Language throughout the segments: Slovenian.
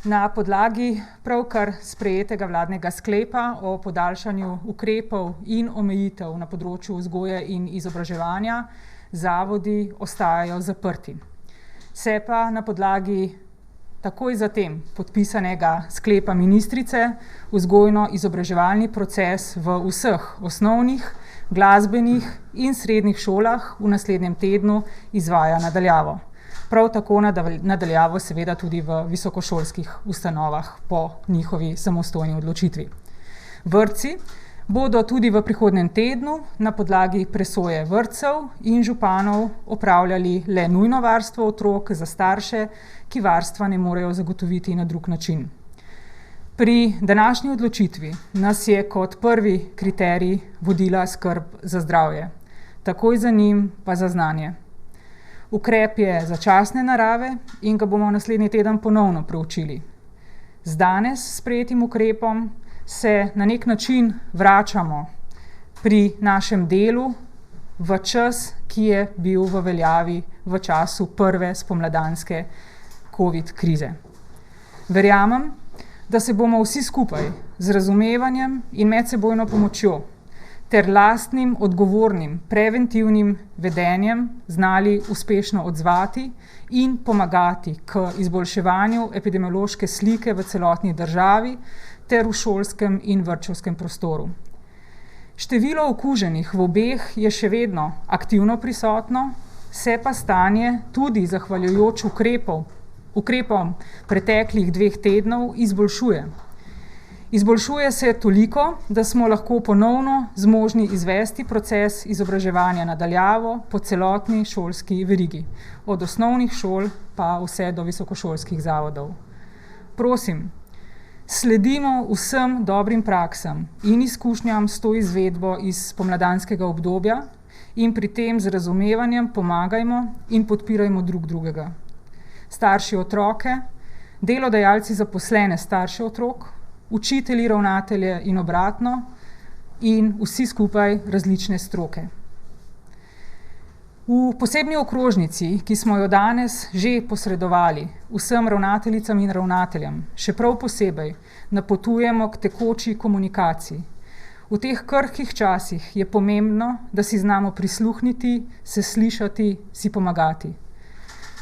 Na podlagi pravkar sprejetega vladnega sklepa o podaljšanju ukrepov in omejitev na področju vzgoje in izobraževanja zavodi ostajajo zaprti. Se pa na podlagi takoj zatem podpisanega sklepa ministrice vzgojno-izobraževalni proces v vseh osnovnih, glasbenih in srednjih šolah v naslednjem tednu izvaja nadaljavo. Prav tako nadaljavo seveda tudi v visokošolskih ustanovah po njihovi samostojni odločitvi. Vrtci bodo tudi v prihodnjem tednu na podlagi presoje vrtcev in županov opravljali le nujno varstvo otrok za starše, ki varstva ne morejo zagotoviti na drug način. Pri današnji odločitvi nas je kot prvi kriterij vodila skrb za zdravje, takoj za njim pa za znanje. Ukrep je začasne narave in ga bomo naslednji teden ponovno preučili. Z danes sprejetim ukrepom se na nek način vračamo pri našem delu v čas, ki je bil v veljavi v času prve spomladanske COVID krize. Verjamem, da se bomo vsi skupaj z razumevanjem in medsebojno pomočjo ter lastnim, odgovornim, preventivnim vedenjem znali uspešno odzvati in pomagati k izboljševanju epidemiološke slike v celotni državi ter v šolskem in vrtčevskem prostoru. Število okuženih v obeh je še vedno aktivno prisotno, se pa stanje tudi zahvaljujoč ukrepom preteklih 2 tednov izboljšuje. Izboljšuje se toliko, da smo lahko ponovno zmožni izvesti proces izobraževanja nadaljavo po celotni šolski verigi, od osnovnih šol pa vse do visokošolskih zavodov. Prosim, sledimo vsem dobrim praksam in izkušnjam s to izvedbo iz spomladanskega obdobja in pri tem z razumevanjem pomagajmo in podpirajmo drug drugega. Starši otroke, delodajalci zaposlene starše otrok, učitelji, ravnatelje in obratno in vsi skupaj različne stroke. V posebni okrožnici, ki smo jo danes že posredovali vsem ravnateljicam in ravnateljem, še prav posebej napotujemo k tekoči komunikaciji. V teh krhkih časih je pomembno, da si znamo prisluhniti, se slišati, si pomagati.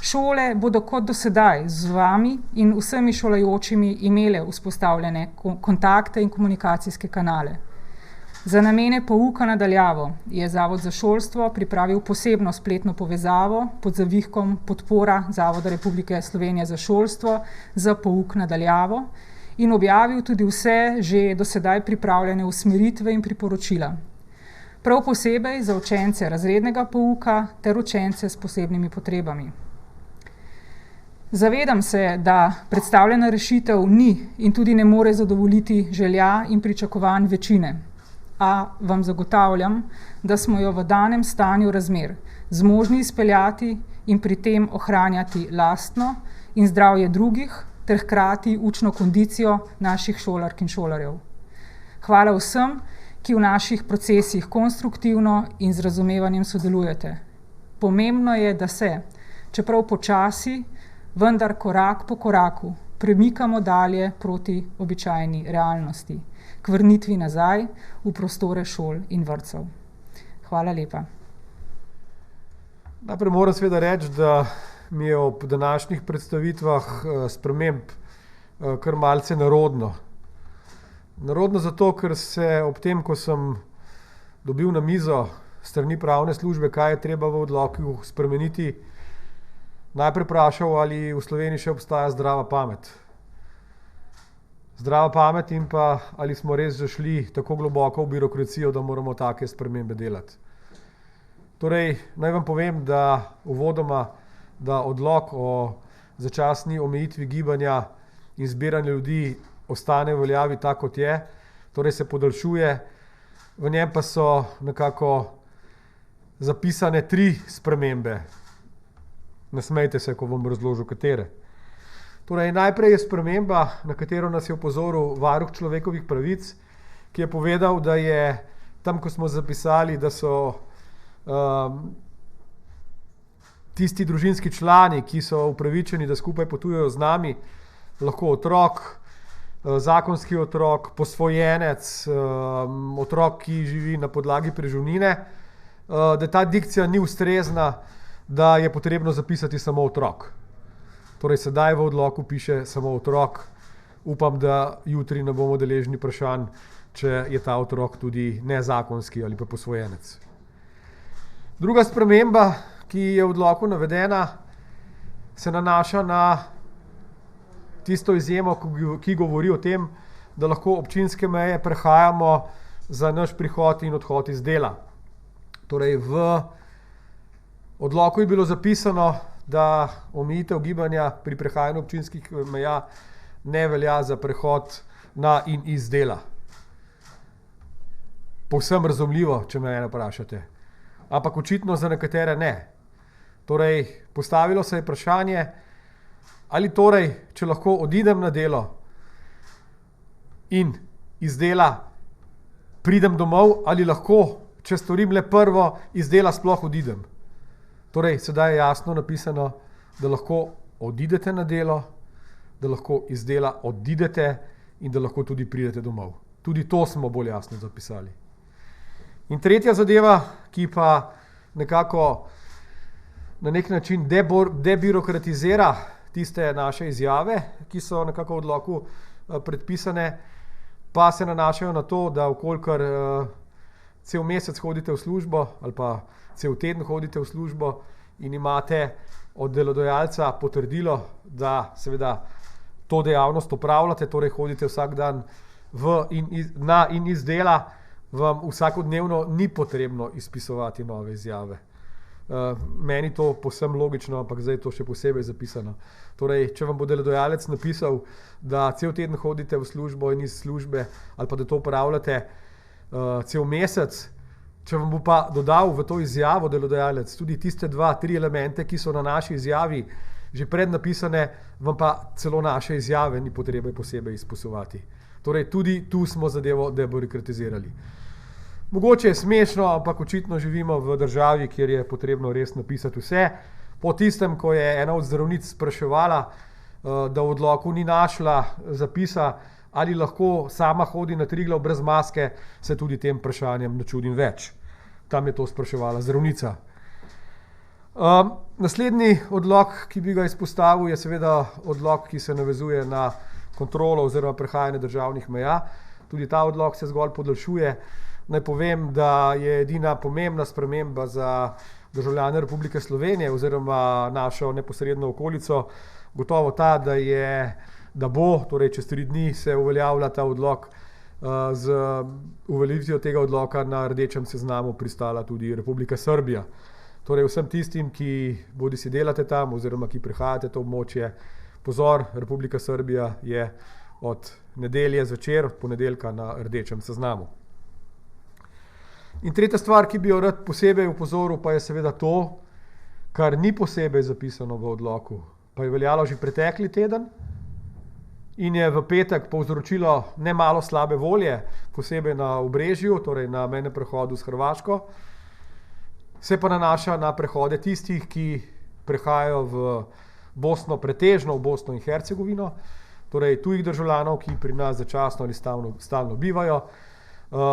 Šole bodo kot do sedaj z vami in vsemi šolajočimi imele vzpostavljene kontakte in komunikacijske kanale. Za namene pouka nadaljavo je Zavod za šolstvo pripravil posebno spletno povezavo pod zavihkom Podpora Zavoda Republike Slovenije za šolstvo za pouk nadaljavo in objavil tudi vse že do sedaj pripravljene usmeritve in priporočila. Prav posebej za učence razrednega pouka ter učence s posebnimi potrebami. Zavedam se, da predstavljena rešitev ni in tudi ne more zadovoljiti želja in pričakovanj večine, a vam zagotavljam, da smo jo v danem stanju razmer zmožni izpeljati in pri tem ohranjati lastno in zdravje drugih ter hkrati učno kondicijo naših šolark in šolarjev. Hvala vsem, ki v naših procesih konstruktivno in z razumevanjem sodelujete. Pomembno je, da se, čeprav počasi, vendar korak po koraku premikamo dalje proti običajni realnosti, k vrnitvi nazaj v prostore šol in vrtcev. Hvala lepa. Najprej moram seveda reči, da mi je ob današnjih predstavitvah sprememb kar malce nerodno. Nerodno zato, ker se ob tem, ko sem dobil na mizo strani pravne službe, kaj je treba v odloku spremeniti, najprej vprašal, ali v Sloveniji še obstaja zdrava pamet. Zdrava pamet in pa ali smo res zašli tako globoko v birokracijo, da moramo take spremembe delati. Torej, naj vam povem, da uvodoma, da odlok o začasni omejitvi gibanja in zbiranja ljudi ostane v veljavi tako, kot je, torej se podaljšuje, v njem pa so nekako zapisane 3 spremembe. Ne smejte se, ko bom razložil, katere. Torej, najprej je sprememba, na katero nas je opozoril varuh človekovih pravic, ki je povedal, da je tam, ko smo zapisali, da so tisti družinski člani, ki so upravičeni, da skupaj potujejo z nami, lahko otrok, zakonski otrok, posvojenec, otrok, ki živi na podlagi preživnine, da ta dikcija ni ustrezna, da je potrebno zapisati samo otrok. Torej sedaj v odloku piše samo otrok. Upam, da jutri ne bomo deležni vprašanj, če je ta otrok tudi nezakonski ali pa posvojenec. Druga sprememba, ki je v odloku navedena, se nanaša na tisto izjemo, ki govori o tem, da lahko občinske meje prehajamo za naš prihod in odhod iz dela. Torej v odloku je bilo zapisano, da omejitev gibanja pri prehajanju občinskih meja ne velja za prehod na in iz dela. Povsem razumljivo, če me vprašate. Ampak očitno za nekatere ne. Torej, postavilo se je vprašanje, ali torej, če lahko odidem na delo in iz dela pridem domov, ali lahko, če storim le prvo, iz dela sploh odidem. Torej, sedaj je jasno napisano, da lahko odidete na delo, da lahko iz dela odidete in da lahko tudi pridete domov. Tudi to smo bolj jasno zapisali. In tretja zadeva, ki pa nekako na nek način debirokratizira tiste naše izjave, ki so nekako v odloku predpisane, pa se nanašajo na to, da vkolikor cel mesec hodite v službo ali pa cel teden hodite v službo in imate od delodajalca potrdilo, da seveda to dejavnost opravljate, torej hodite vsak dan na in iz dela, vam vsakodnevno ni potrebno izpisovati nove izjave. Meni to povsem logično, ampak zdaj je to še posebej zapisano. Torej, če vam bo delodajalec napisal, da cel teden hodite v službo in iz službe ali pa da to opravljate cel mesec, če vam bo pa dodal v to izjavo delodajalec tudi tiste 2-3 elemente, ki so na naši izjavi že prednapisane, vam pa celo naše izjave ni potrebe posebej izpisovati. Torej, tudi tu smo zadevo debirokratizirali. Mogoče je smešno, ampak očitno živimo v državi, kjer je potrebno res napisati vse. Po tistem, ko je ena od zdravnic spraševala, da v odloku ni našla zapisa, ali lahko sama hodi na Triglav brez maske, se tudi tem vprašanjem ne čudim več. Tam je to spraševala zdravnica. Naslednji odlok, ki bi ga izpostavil, je seveda odlok, ki se navezuje na kontrolo oziroma prehajanje državnih meja. Tudi ta odlok se zgolj podaljšuje. Naj povem, da je edina pomembna sprememba za državljane Republike Slovenije oziroma našo neposredno okolico gotovo ta, da bo, torej čez 3 dni se uveljavlja ta odlok, z uveljavitvijo tega odloka na rdečem seznamu pristala tudi Republika Srbija. Torej vsem tistim, ki bodisi delate tam oziroma ki prihajate to območje, pozor, Republika Srbija je od nedelje zvečer, od ponedeljka na rdečem seznamu. In tretja stvar, ki bi jo rad posebej upozoril, pa je seveda to, kar ni posebej zapisano v odloku, pa je veljalo že pretekli teden in je v petek povzročilo nemalo slabe volje, posebej na Obrežju, torej na mejnem prehodu s Hrvaško, se pa nanaša na prehode tistih, ki prehajajo v Bosno, pretežno v Bosno in Hercegovino, torej tujih državljanov, ki pri nas začasno ali stalno bivajo,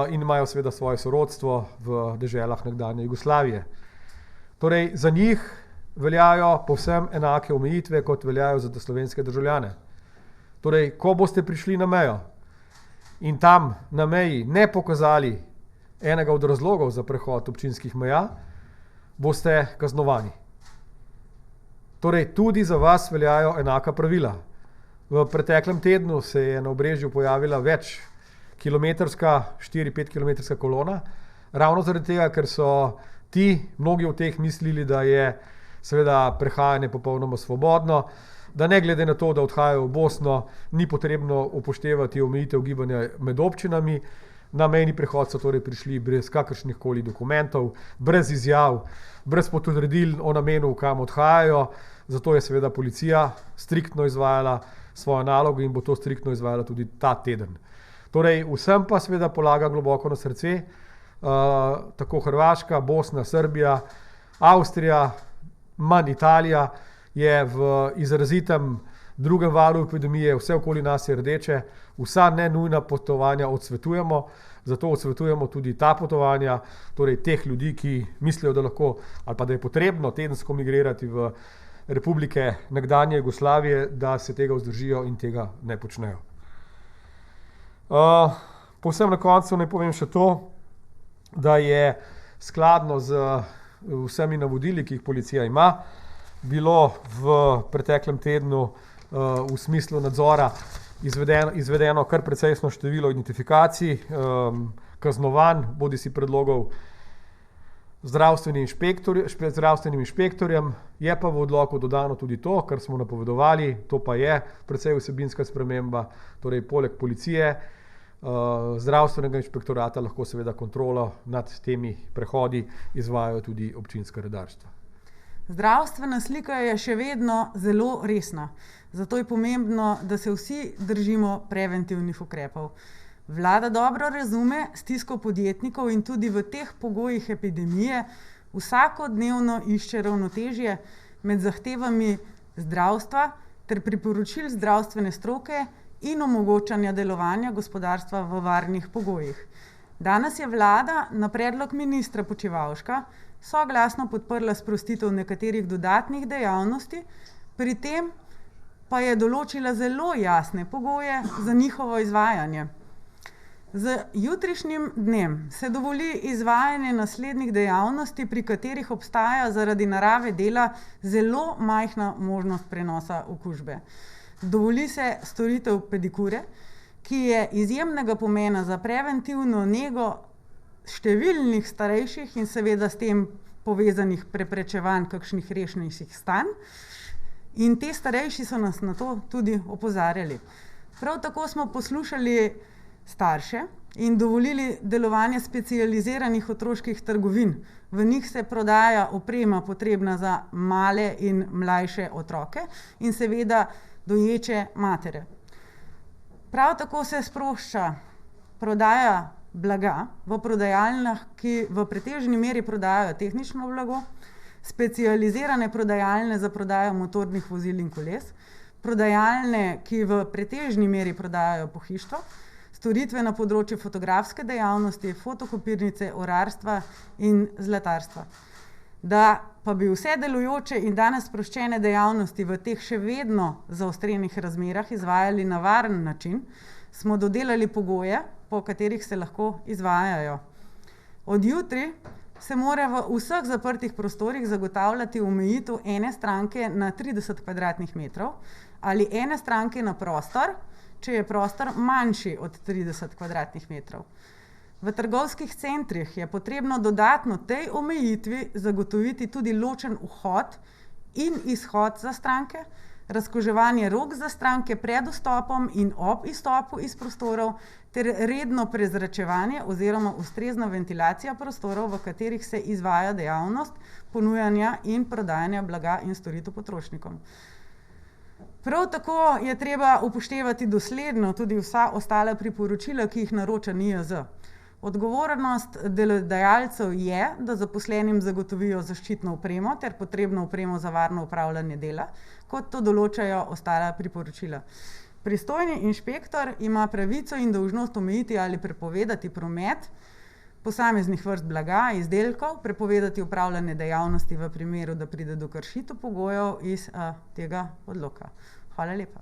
in imajo seveda svoje sorodstvo v deželah nekdanje Jugoslavije. Torej, za njih veljajo povsem enake omejitve, kot veljajo za slovenske državljane. Torej, ko boste prišli na mejo in tam na meji ne pokazali enega od razlogov za prehod občinskih meja, boste kaznovani. Torej, tudi za vas veljajo enaka pravila. V preteklem tednu se je na Obrežju pojavila več kilometrska, 4-5 kilometrska kolona, ravno zaradi tega, ker so mnogi od teh mislili, da je seveda prehajanje popolnoma svobodno, da ne glede na to, da odhajajo v Bosno, ni potrebno upoštevati omejitev gibanja med občinami. Na mejni prehod so torej prišli brez kakršnih koli dokumentov, brez izjav, brez potrdil o namenu, kam odhajajo, zato je seveda policija striktno izvajala svojo nalogo in bo to striktno izvajala tudi ta teden. Torej, vsem pa seveda polagam globoko na srce, tako Hrvaška, Bosna, Srbija, Avstrija, manj Italija je v izrazitem drugem valu epidemije, vse okoli nas je rdeče, vsa nenujna potovanja odsvetujemo, zato odsvetujemo tudi ta potovanja, torej teh ljudi, ki mislijo, da lahko ali pa da je potrebno tedensko migrirati v republike nekdanje Jugoslavije, da se tega vzdržijo in tega ne počnejo. Povsem na koncu naj povem še to, da je skladno z vsemi navodili, ki jih policija ima, bilo v preteklem tednu v smislu nadzora izvedeno kar precejšnje število identifikacij, kaznovanj, bodisi predlogov zdravstvenim inšpektorjem, je pa v odloku dodano tudi to, kar smo napovedovali, to pa je precej vsebinska sprememba, torej poleg policije, zdravstvenega inšpektorata lahko seveda kontrolo nad temi prehodi izvajajo tudi občinska redarstva. Zdravstvena slika je še vedno zelo resna, zato je pomembno, da se vsi držimo preventivnih ukrepov. Vlada dobro razume stisko podjetnikov in tudi v teh pogojih epidemije vsakodnevno išče ravnotežje med zahtevami zdravstva ter priporočil zdravstvene stroke in omogočanja delovanja gospodarstva v varnih pogojih. Danes je vlada na predlog ministra Počivalška soglasno podprla sprostitev nekaterih dodatnih dejavnosti, pri tem pa je določila zelo jasne pogoje za njihovo izvajanje. Z jutrišnjim dnem se dovoli izvajanje naslednjih dejavnosti, pri katerih obstaja zaradi narave dela zelo majhna možnost prenosa okužbe. Dovoli se storitev pedikure, ki je izjemnega pomena za preventivno nego številnih starejših in seveda s tem povezanih preprečevanj kakšnih resnejših stanj. In te starejši so nas na to tudi opozarjali. Prav tako smo poslušali starše in dovolili delovanje specializiranih otroških trgovin. V njih se prodaja oprema potrebna za male in mlajše otroke in seveda doječe matere. Prav tako se sprošča prodaja blaga v prodajalnah, ki v pretežni meri prodajajo tehnično blago, specializirane prodajalne za prodajo motornih vozil in koles, prodajalne, ki v pretežni meri prodajajo pohištvo, storitve na področju fotografske dejavnosti, fotokopirnice, orarstva in zlatarstva. Da pa bi vse delujoče in danes sproščene dejavnosti v teh še vedno zaostrenih razmerah izvajali na varen način, smo dodelali pogoje, po katerih se lahko izvajajo. Od jutri se mora v vseh zaprtih prostorih zagotavljati omejitev ene stranke na 30 kvadratnih metrov ali ene stranke na prostor, če je prostor manjši od 30 kvadratnih metrov. V trgovskih centrih je potrebno dodatno tej omejitvi zagotoviti tudi ločen vhod in izhod za stranke, razkuževanje rok za stranke pred vstopom in ob izstopu iz prostorov ter redno prezračevanje oziroma ustrezna ventilacija prostorov, v katerih se izvaja dejavnost ponujanja in prodajanja blaga in storitev potrošnikom. Prav tako je treba upoštevati dosledno tudi vsa ostala priporočila, ki jih naroča NIJZ. Odgovornost delodajalcev je, da zaposlenim zagotovijo zaščitno opremo ter potrebno opremo za varno opravljanje dela, kot to določajo ostala priporočila. Pristojni inšpektor ima pravico in dolžnost omejiti ali prepovedati promet posameznih vrst blaga, izdelkov, prepovedati opravljanje dejavnosti v primeru, da pride do kršitev pogojev iz tega odloka. Hvala lepa.